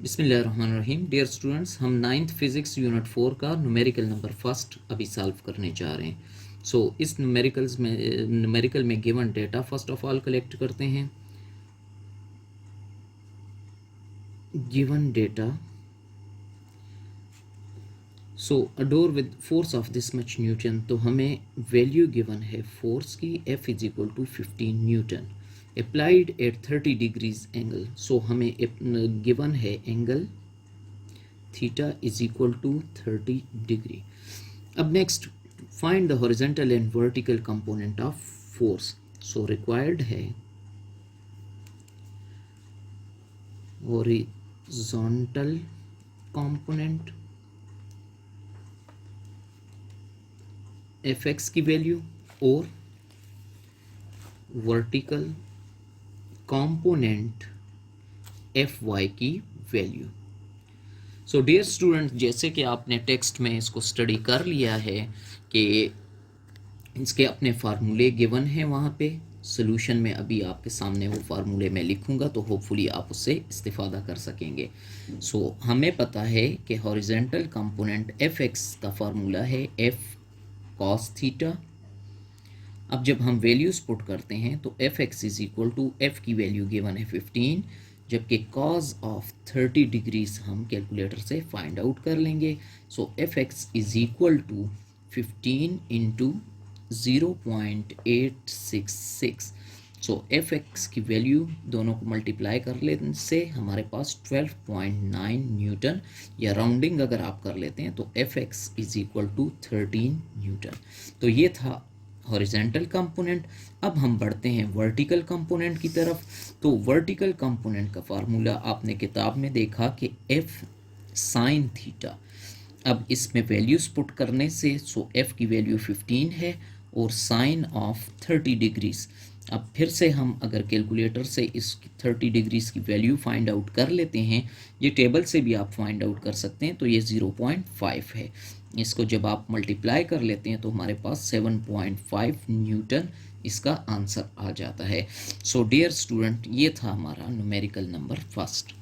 बिस्मिल्लाहिर्रहमानिर्रहीम। Dear students, हम 9th physics unit 4 का न्यूमेरिकल नंबर फर्स्ट अभी सॉल्व करने जा रहे हैं। सो इस न्यूमेरिकल में given data first of all collect करते हैं। Given data, so a door with force of this much newton, तो हमें वैल्यू गिवन है फोर्स की F is equal to 15 newton applied at 30 degrees angle. So हमें given है angle theta is equal to 30 degree. अब next, find the horizontal and vertical component of force. So required है horizontal component Fx की value और vertical component Fy की value. So dear student, जैसे कि आपने टेक्स्ट में इसको स्टडी कर लिया है कि इसके अपने फार्मूले गिवन हैं, वहाँ पे सोल्यूशन में अभी आपके सामने वो फार्मूले मैं लिखूंगा, तो होपफुली आप उससे इस्तिफ़ादा कर सकेंगे। सो हमें पता है कि हॉरिजॉन्टल कंपोनेंट Fx का फार्मूला है F cos थीटा। अब जब हम वैल्यूज़ पुट करते हैं तो Fx is equal to F की वैल्यू गिवन है 15, जबकि cos ऑफ 30 डिग्रीज हम कैलकुलेटर से फाइंड आउट कर लेंगे। So Fx is equal to 15 into 0.866। So Fx की वैल्यू दोनों को मल्टीप्लाई कर लेने से हमारे पास 12.9 न्यूटन, या राउंडिंग अगर आप कर लेते हैं तो Fx is equal to 13 newton. तो ये था हॉरिजॉन्टल कंपोनेंट। अब हम बढ़ते हैं वर्टिकल कंपोनेंट की तरफ। तो वर्टिकल कंपोनेंट का फार्मूला आपने किताब में देखा कि F साइन थीटा। अब इसमें वैल्यूज़ पुट करने से F की वैल्यू 15 है और साइन ऑफ 30 डिग्रीज। अब फिर से हम अगर कैलकुलेटर से इस 30 डिग्रीज की वैल्यू फाइंड आउट कर लेते हैं, ये टेबल से भी आप फाइंड आउट कर सकते हैं, तो ये 0.5 है। इसको जब आप मल्टीप्लाई कर लेते हैं तो हमारे पास 7.5 न्यूटन इसका आंसर आ जाता है। सो डियर स्टूडेंट, ये था हमारा न्यूमेरिकल नंबर फर्स्ट।